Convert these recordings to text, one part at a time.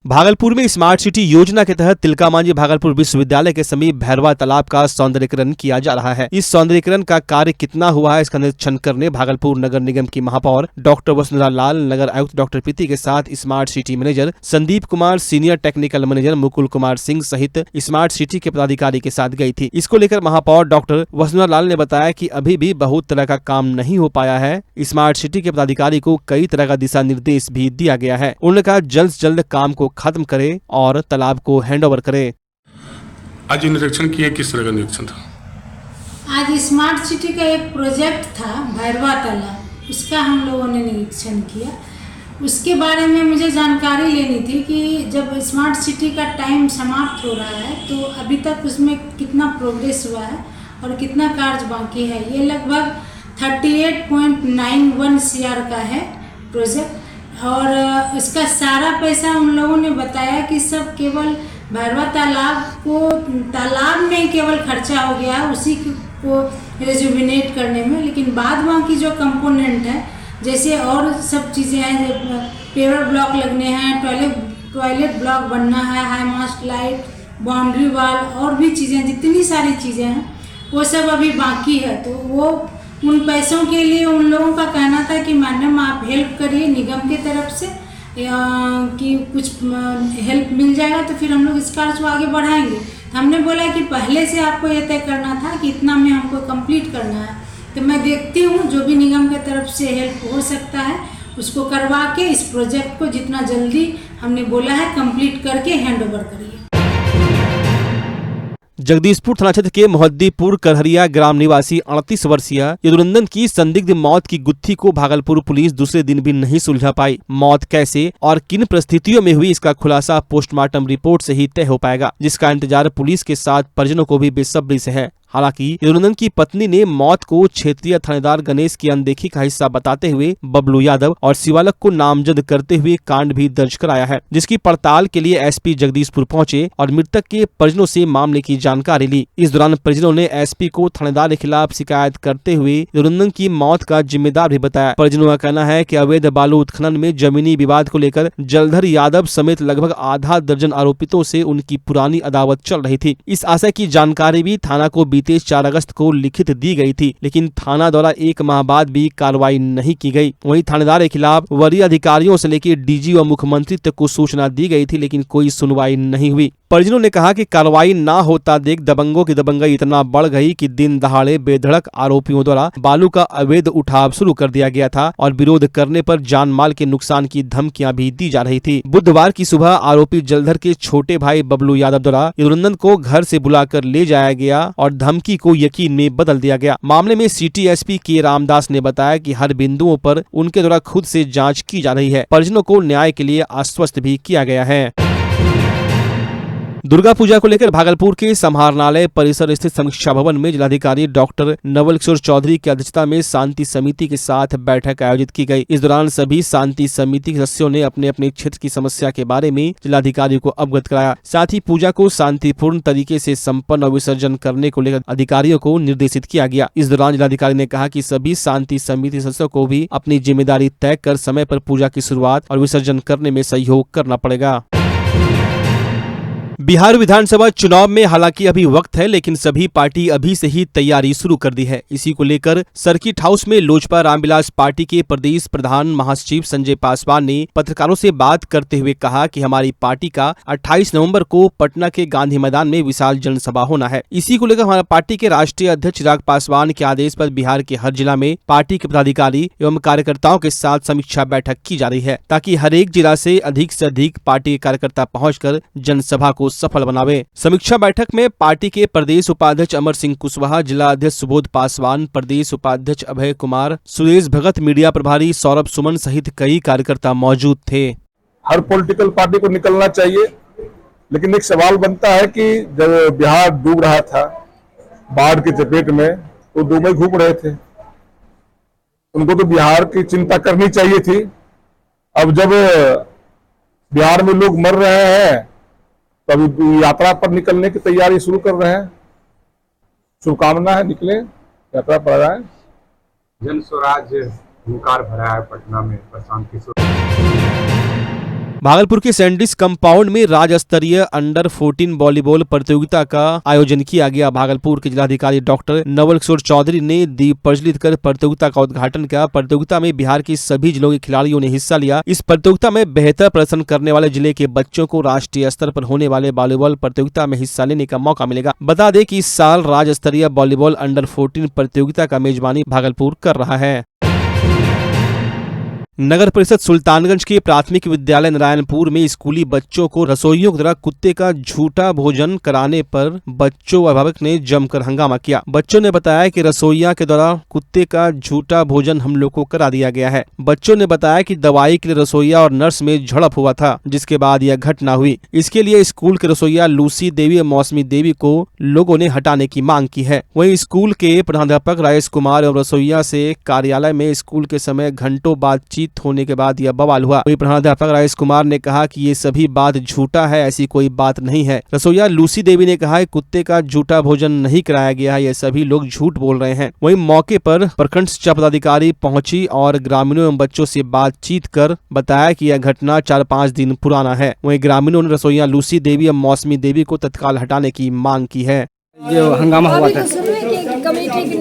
भागलपुर में smart city योजना के तहत तिलका मांझी भागलपुर विश्वविद्यालय के समीप भैरवा तालाब का सौंदर्यीकरण किया जा रहा है। इस सौंदर्यीकरण का कार्य कितना हुआ है, इसका निरीक्षण करने भागलपुर नगर निगम की महापौर डॉक्टर वसुंधरा लाल, नगर आयुक्त डॉक्टर प्रीति के साथ smart city manager Sandeep Kumar, senior technical manager Mukul Kumar Singh सहित स्मार्ट सिटी के पदाधिकारी के साथ गई थी। इसको लेकर महापौर डॉक्टर वसुंधरा लाल ने बताया कि अभी भी बहुत तरह का काम नहीं हो पाया है। स्मार्ट सिटी के पदाधिकारी को कई तरह का दिशा निर्देश भी दिया गया है। उन्होंने कहा जल्द से जल्द काम को खत्म करे और तालाब को हैंडओवर करे। आज निरीक्षण किया, किस तरह का निरीक्षण था? आज स्मार्ट सिटी का एक प्रोजेक्ट था भैरवा तालाब, उसका हम लोगों ने निरीक्षण किया। उसके बारे में मुझे जानकारी लेनी थी कि जब स्मार्ट सिटी का टाइम समाप्त हो रहा है तो अभी तक उसमें कितना प्रोग्रेस हुआ है और कितना कार्य बाकी है। ये लगभग 38.91 CR का है प्रोजेक्ट और इसका सारा पैसा उन लोगों ने बताया कि सब केवल भैरवा तालाब में केवल खर्चा हो गया उसी को रिजुविनेट करने में, लेकिन बाद बाकी जो कंपोनेंट है जैसे और सब चीज़ें हैं, जो पेवर ब्लॉक लगने हैं, टॉयलेट ब्लॉक बनना है, high mast light, boundary wall और भी चीज़ें, जितनी सारी चीज़ें हैं वो सब अभी बाकी है। तो वो उन पैसों के लिए उन लोगों का कहना था कि मैडम आप हेल्प करिए निगम की तरफ से कि कुछ हेल्प मिल जाएगा तो फिर हम लोग इस कार्य को आगे बढ़ाएंगे। तो हमने बोला कि पहले से आपको ये तय करना था कि इतना में हमको कंप्लीट करना है, तो मैं देखती हूँ जो भी निगम की तरफ से हेल्प हो सकता है उसको करवा के इस प्रोजेक्ट को जितना जल्दी हमने बोला है कंप्लीट करके हैंड ओवर करिए। जगदीशपुर थाना क्षेत्र के मोहद्दीपुर करहरिया ग्राम निवासी 38 वर्षीय यदुनंदन की संदिग्ध मौत की गुत्थी को भागलपुर पुलिस दूसरे दिन भी नहीं सुलझा पाई। मौत कैसे और किन परिस्थितियों में हुई, इसका खुलासा पोस्टमार्टम रिपोर्ट से ही तय हो पाएगा, जिसका इंतजार पुलिस के साथ परिजनों को भी बेसब्री से है। हालांकि यदुनंदन की पत्नी ने मौत को क्षेत्रीय थानेदार गणेश की अनदेखी का हिस्सा बताते हुए बबलू यादव और शिवालक को नामजद करते हुए कांड भी दर्ज कराया है, जिसकी पड़ताल के लिए एसपी जगदीशपुर पहुंचे और मृतक के परिजनों से मामले की जानकारी ली। इस दौरान परिजनों ने एसपी को थानेदार के खिलाफ शिकायत करते हुए यदुनंदन की मौत का जिम्मेदार भी बताया। परिजनों का कहना है कि अवैध बालू उत्खनन में जमीनी विवाद को लेकर जलधर यादव समेत लगभग आधा दर्जन आरोपितों से उनकी पुरानी अदावत चल रही थी। इस आशय की जानकारी भी थाना को बीते 4 अगस्त को लिखित दी गई थी, लेकिन थाना द्वारा 1 माह बाद भी कार्रवाई नहीं की गई। वहीं थानेदार के खिलाफ वरीय अधिकारियों से लेकर डीजी व मुख्यमंत्री तक को सूचना दी गई थी, लेकिन कोई सुनवाई नहीं हुई। परिजनों ने कहा कि कार्रवाई ना होता देख दबंगों की दबंगई इतना बढ़ गई कि दिन दहाड़े बेधड़क आरोपियों द्वारा बालू का अवैध उठाव शुरू कर दिया गया था और विरोध करने पर जान माल के नुकसान की धमकियां भी दी जा रही थी। बुधवार की सुबह आरोपी जलधर के छोटे भाई बबलू यादव द्वारा यदुनंदन को घर से बुलाकर ले जाया गया और धमकी को यकीन में बदल दिया गया। मामले में सिटी एसपी के रामदास ने बताया कि हर बिंदुओं पर उनके द्वारा खुद से जांच की जा रही है। परिजनों को न्याय के लिए आश्वस्त भी किया गया है। दुर्गा पूजा को लेकर भागलपुर के समाहरणालय परिसर स्थित समीक्षा भवन में जिलाधिकारी डॉक्टर नवल किशोर चौधरी की अध्यक्षता में शांति समिति के साथ बैठक आयोजित की गई। इस दौरान सभी शांति समिति के सदस्यों ने अपने अपने क्षेत्र की समस्या के बारे में जिलाधिकारी को अवगत कराया। साथ ही पूजा को शांतिपूर्ण तरीके से संपन्न और विसर्जन करने को लेकर अधिकारियों को निर्देशित किया गया। इस दौरान जिलाधिकारी ने कहा कि सभी शांति समिति सदस्यों को भी अपनी जिम्मेदारी तय कर समय पर पूजा की शुरुआत और विसर्जन करने में सहयोग करना पड़ेगा। बिहार विधानसभा चुनाव में हालांकि अभी वक्त है, लेकिन सभी पार्टी अभी से ही तैयारी शुरू कर दी है। इसी को लेकर सर्किट हाउस में लोजपा रामविलास पार्टी के प्रदेश प्रधान महासचिव संजय पासवान ने पत्रकारों से बात करते हुए कहा कि हमारी पार्टी का 28 नवंबर को पटना के गांधी मैदान में विशाल जनसभा होना है। इसी को लेकर हमारा पार्टी के राष्ट्रीय अध्यक्ष चिराग पासवान के आदेश पर बिहार के हर जिला में पार्टी के पदाधिकारी एवं कार्यकर्ताओं के साथ समीक्षा बैठक की जा रही है, ताकि हर एक जिला से अधिक पार्टी के कार्यकर्ता पहुँचकर जनसभा को सफल बनावे। समीक्षा बैठक में पार्टी के प्रदेश उपाध्यक्ष अमर सिंह कुशवाहा, जिला अध्यक्ष सुबोध पासवान, प्रदेश उपाध्यक्ष अभय कुमार, सुरेश भगत, मीडिया प्रभारी सौरभ सुमन सहित कई कार्यकर्ता मौजूद थे। हर पॉलिटिकल पार्टी को निकलना चाहिए, लेकिन एक सवाल बनता है कि जब बिहार डूब रहा था बाढ़ की चपेट में, तो दुबई घूम रहे थे, उनको तो बिहार की चिंता करनी चाहिए थी। अब जब बिहार में लोग मर रहे हैं तब यात्रा पर निकलने की तैयारी शुरू कर रहे हैं। शुभकामना है, निकले यात्रा पर आए। जन स्वराज हुंकार भरा है पटना में प्रशांत किशोर। भागलपुर के सैंडिस कंपाउंड में राज्य स्तरीय अंडर 14 वॉलीबॉल प्रतियोगिता का आयोजन किया गया। भागलपुर के जिलाधिकारी डॉक्टर नवल किशोर चौधरी ने दीप प्रज्वलित कर प्रतियोगिता का उद्घाटन किया। प्रतियोगिता में बिहार के सभी जिलों के खिलाड़ियों ने हिस्सा लिया। इस प्रतियोगिता में बेहतर प्रदर्शन करने वाले जिले के बच्चों को राष्ट्रीय स्तर पर होने वाले वॉलीबॉल प्रतियोगिता में हिस्सा लेने का मौका मिलेगा। बता दें कि इस साल राज्य स्तरीय वॉलीबॉल अंडर 14 प्रतियोगिता का मेजबानी भागलपुर कर रहा है। नगर परिषद सुल्तानगंज के प्राथमिक विद्यालय नारायणपुर में स्कूली बच्चों को रसोइयों द्वारा कुत्ते का झूठा भोजन कराने पर बच्चों व अभिभावक ने जमकर हंगामा किया। बच्चों ने बताया कि रसोइया के द्वारा कुत्ते का झूठा भोजन हम लोग को करा दिया गया है। बच्चों ने बताया कि दवाई के लिए रसोइया और नर्स में झड़प हुआ था, जिसके बाद यह घटना हुई। इसके लिए स्कूल के रसोइया लूसी देवी और मौसमी देवी को लोगों ने हटाने की मांग की है। वहीं स्कूल के प्रधानाध्यापक राजेश कुमार और रसोइया से कार्यालय में स्कूल के समय घंटों बातचीत होने के बाद यह बवाल हुआ। वही प्रधानाध्यापक राजेश कुमार ने कहा कि ये सभी बात झूठा है, ऐसी कोई बात नहीं है। रसोइया लूसी देवी ने कहा कि कुत्ते का झूठा भोजन नहीं कराया गया है, ये सभी लोग झूठ बोल रहे हैं। वहीं मौके पर प्रखंड शिक्षा पदाधिकारी पहुंची और ग्रामीणों एवं बच्चों से बातचीत कर बताया कि यह घटना 4-5 दिन पुराना है। वहीं ग्रामीणों ने रसोइया लूसी देवी और मौसमी देवी को तत्काल हटाने की मांग की है। जो हंगामा हुआ था कमेटी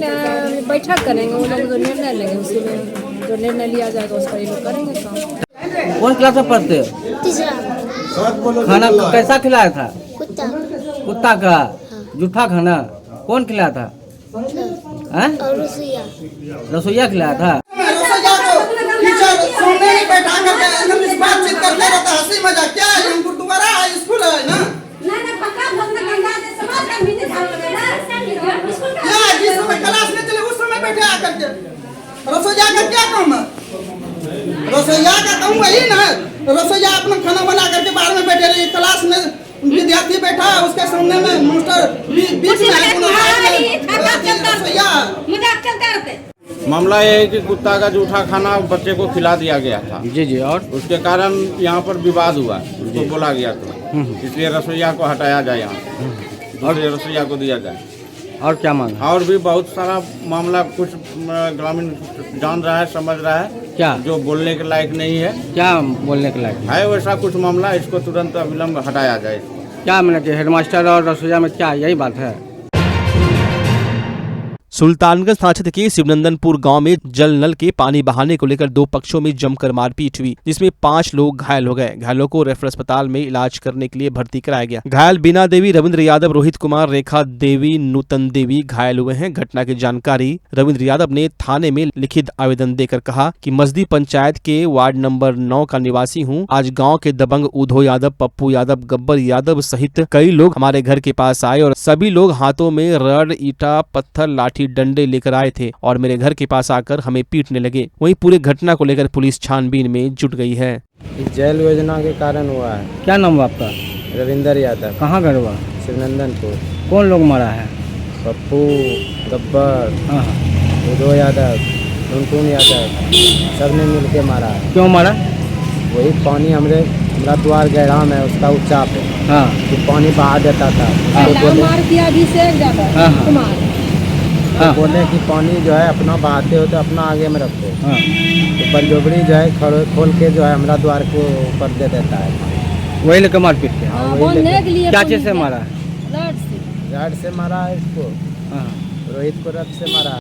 बैठक करेंगे, वो लोग जो निर्णय लेंगे उसी में जो निर्णय लिया जाएगा उस पर ये लोग करेंगे काम। कौन क्लास में पढ़ते हो? तीसरा। खाना कैसा खिलाया था? कुत्ता। कुत्ता का जूठा खाना कौन खिलाया था? और रसोइया। रसोइया खिलाया था। रसोइया को टीचर सुनने नहीं बैठा करके एकदम इस बातचीत करते रहता है, हंसी मजाक। क्या है, हम गुरुद्वारा स्कूल है ना? जिस समय क्लास में चले उस समय बैठे आकर के। रसोइया का क्या काम है? रसोइया का काम वही ना, रसोइया अपना खाना बना करके बाहर में बैठे रही। क्लास में विद्यार्थी बैठा है, उसके सामने में मास्टर बीच में मामला ये है कि कुत्ता का जूठा खाना बच्चे को खिला दिया गया था। जी जी। और उसके कारण यहाँ पर विवाद हुआ, उसको बोला गया था, इसलिए रसोइया को हटाया जाए, यहाँ और रसोइया को दिया जाए। और क्या मांग? और भी बहुत सारा मामला कुछ ग्रामीण जान रहा है, समझ रहा है, क्या जो बोलने के लायक नहीं है। क्या बोलने के लायक है वैसा कुछ मामला, इसको तुरंत अविलंब हटाया जाए। क्या मैंने कि हेडमास्टर और रसोइया में क्या यही बात है? सुल्तानगंज थाना क्षेत्र के शिवनंदनपुर गांव में जल नल के पानी बहाने को लेकर 2 पक्षों में जमकर मारपीट हुई, जिसमें 5 लोग घायल हो गए। घायलों को रेफर अस्पताल में इलाज करने के लिए भर्ती कराया गया। घायल बीना देवी, रविंद्र यादव, रोहित कुमार, रेखा देवी, नूतन देवी घायल हुए हैं। घटना की जानकारी रविंद्र यादव ने थाने में लिखित आवेदन देकर कहा कि मस्दी पंचायत के वार्ड नंबर 9 का निवासी हूँ। आज गाँव के दबंग उधो यादव, पप्पू यादव, गब्बर यादव सहित कई लोग हमारे घर के पास आए और सभी लोग हाथों में रड, ईटा, पत्थर, लाठी, डंडे लेकर आए थे और मेरे घर के पास आकर हमें पीटने लगे। वहीं पूरे घटना को लेकर पुलिस छानबीन में जुट गई है। जेल योजना के कारण हुआ है। क्या नाम हुआ आपका? रविंदर यादव। कहाँ घर हुआ? शिवनंदनपुर। कौन लोग मारा है? पप्पू, गब्बर, हाँ। उदो यादव, टुनटुन यादव, सब ने मिल के मारा है। क्यों मारा? वही पानी हमारा द्वार गहराम है, उसका उच्चाप है। हाँ। तो पानी बहा देता था। हाँ। बोले कि पानी जो है अपना बहाते हो तो अपना आगे में रखो। हाँ। तो पंजोबड़ी जो है खोल के जो है हमारा द्वार को ऊपर दे देता है। वही लेकर मारपीट के। क्या चीज से मारा? रड से मारा है इसको। हाँ। रोहित को रड से मारा।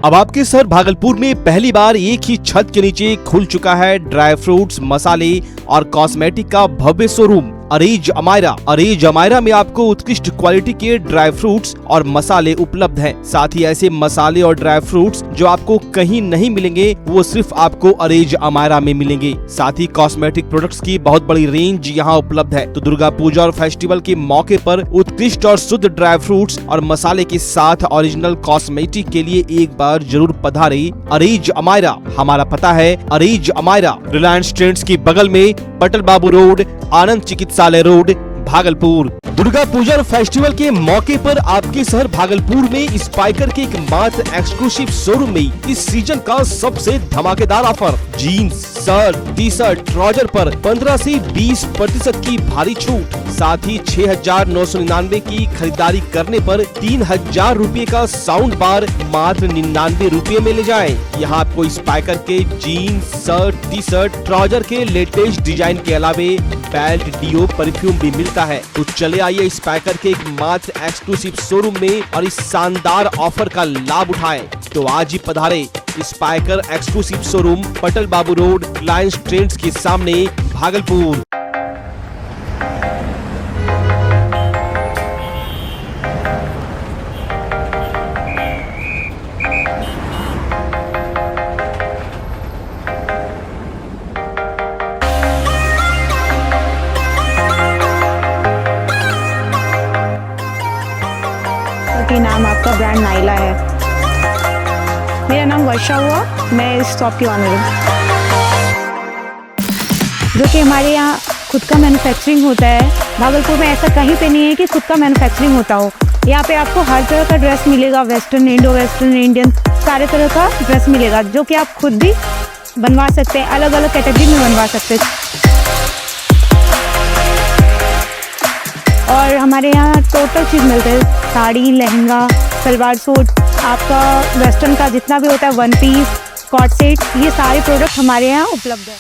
अब आपके शहर भागलपुर में पहली बार एक ही छत के नीचे खुल चुका है ड्राई फ्रूट्स, मसाले और कॉस्मेटिक का भव्य शोरूम अरेज अमायरा। अरेज अमायरा में आपको उत्कृष्ट क्वालिटी के ड्राई फ्रूट्स और मसाले उपलब्ध हैं। साथ ही ऐसे मसाले और ड्राई फ्रूट्स जो आपको कहीं नहीं मिलेंगे, वो सिर्फ आपको अरेज अमायरा में मिलेंगे। साथ ही कॉस्मेटिक प्रोडक्ट्स की बहुत बड़ी रेंज यहाँ उपलब्ध है। तो दुर्गा पूजा और फेस्टिवल के मौके पर उत्कृष्ट और शुद्ध ड्राई फ्रूट्स और मसाले के साथ ओरिजिनल कॉस्मेटिक के लिए एक बार जरूर पधारे अरेज अमायरा। हमारा पता है अरेज अमायरा, रिलायंस ट्रेंड्स के बगल में, पटल बाबू रोड, आनंद चिकित्सालय रोड, भागलपुर। दुर्गा पूजा फेस्टिवल के मौके पर आपके शहर भागलपुर में स्पाइकर के एक मात्र एक्सक्लूसिव शोरूम में इस सीजन का सबसे धमाकेदार offer. Jeans, shirt, T shirt, trouser पर 15 से 20% की भारी छूट। साथ ही 6,999 की खरीदारी करने पर 3,000 रूपए का साउंड बार मात्र 99 रूपए में ले जाएं। यहाँ आपको स्पाइकर के jeans, shirt, T shirt, trouser के लेटेस्ट डिजाइन के अलावे बेल्ट, डिओ, परफ्यूम भी मिलता है। तो चले आइए स्पाइकर के एक मात्र एक्सक्लूसिव शोरूम में और इस शानदार ऑफर का लाभ उठाएं। तो आज ही पधारे स्पाइकर एक्सक्लूसिव शोरूम, पटल बाबू रोड, रिलायंस ट्रेंड्स के सामने, भागलपुर। कि नाम आपका ब्रांड नाइला है। मेरा नाम वर्षा हुआ, मैं इस शॉप की ऑनर हूँ। जो कि हमारे यहाँ खुद का मैन्युफैक्चरिंग होता है। भागलपुर में ऐसा कहीं पे नहीं है कि खुद का मैन्युफैक्चरिंग होता हो। यहाँ पे आपको हर तरह का ड्रेस मिलेगा, वेस्टर्न, इंडो वेस्टर्न, इंडियन, सारे तरह का ड्रेस मिलेगा जो कि आप खुद भी बनवा सकते हैं, अलग अलग कैटेगरी में बनवा सकते हैं। और हमारे यहाँ टोटल चीज़ मिलते है, साड़ी, लहंगा, सलवार सूट, आपका वेस्टर्न का जितना भी होता है, वन पीस, कॉट सेट, ये सारे प्रोडक्ट हमारे यहाँ उपलब्ध है।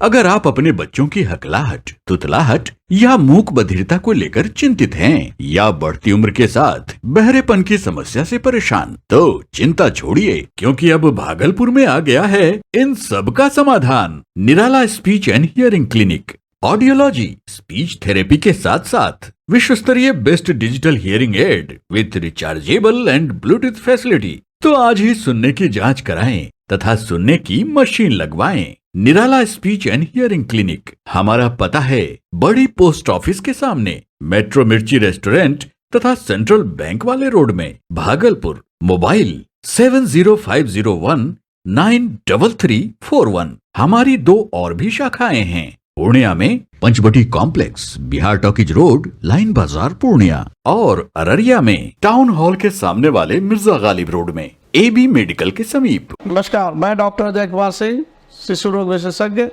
अगर आप अपने बच्चों की हकलाहट, तुतलाहट या मूक बधिरता को लेकर चिंतित हैं या बढ़ती उम्र के साथ बहरेपन की समस्या से परेशान, तो चिंता छोड़िए, क्योंकि अब भागलपुर में आ गया है इन सब का समाधान। Nirala speech and hearing clinic. Audiology, speech therapy के साथ साथ विश्व स्तरीय best digital hearing aid with rechargeable and Bluetooth facility. तो आज ही सुनने की जांच कराएं तथा सुनने की मशीन लगवाएं। निराला स्पीच एंड हियरिंग क्लिनिक। हमारा पता है बड़ी पोस्ट ऑफिस के सामने, मेट्रो मिर्ची रेस्टोरेंट तथा सेंट्रल बैंक वाले रोड में, भागलपुर। मोबाइल 7050193341। हमारी 2 और भी शाखाएं हैं, पूर्णिया में Panchvati complex, Bihar talkies road, line Bazaar, Purnia, और अररिया में टाउन हॉल के सामने वाले मिर्जा गालिब रोड में, AB मेडिकल के समीप। नमस्कार, मैं डॉक्टर अजय कुमार सिंह, शिशु रोग विशेषज्ञ,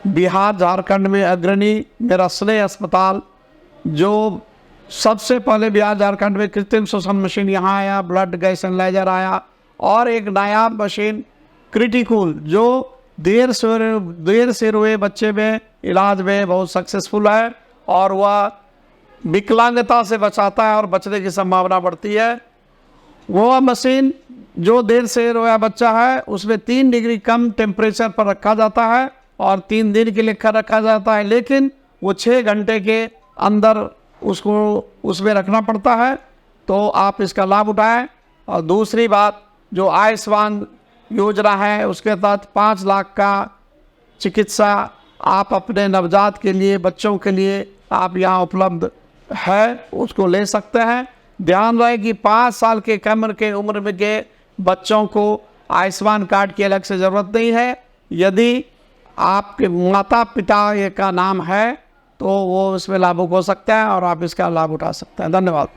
बिहार झारखंड में अग्रणी। मेरा स्नेह अस्पताल जो सबसे पहले बिहार झारखंड में कृत्रिम श्वसन मशीन यहाँ आया, ब्लड गैस एनालाइजर आया, और एक नायाब मशीन क्रिटिकूल जो देर से रोए बच्चे में इलाज में बहुत सक्सेसफुल है, और वह विकलांगता से बचाता है और बचने की संभावना बढ़ती है। वो मशीन जो देर से रोया बच्चा है उसमें 3 डिग्री कम टेम्परेचर पर रखा जाता है और 3 दिन के लिए रखा जाता है, लेकिन वो 6 घंटे के अंदर उसको उसमें रखना पड़ता है। तो आप इसका लाभ उठाएं। और दूसरी बात, जो आयुष्मान योजना है उसके तहत 5 लाख का चिकित्सा आप अपने नवजात के लिए, बच्चों के लिए आप यहाँ उपलब्ध है, उसको ले सकते हैं। ध्यान रहे कि 5 साल के कम के उम्र में के बच्चों को आयुष्मान कार्ड की अलग से ज़रूरत नहीं है। यदि आपके माता पिता का नाम है तो वो इसमें लाभुक हो सकता है और आप इसका लाभ उठा सकते हैं। धन्यवाद।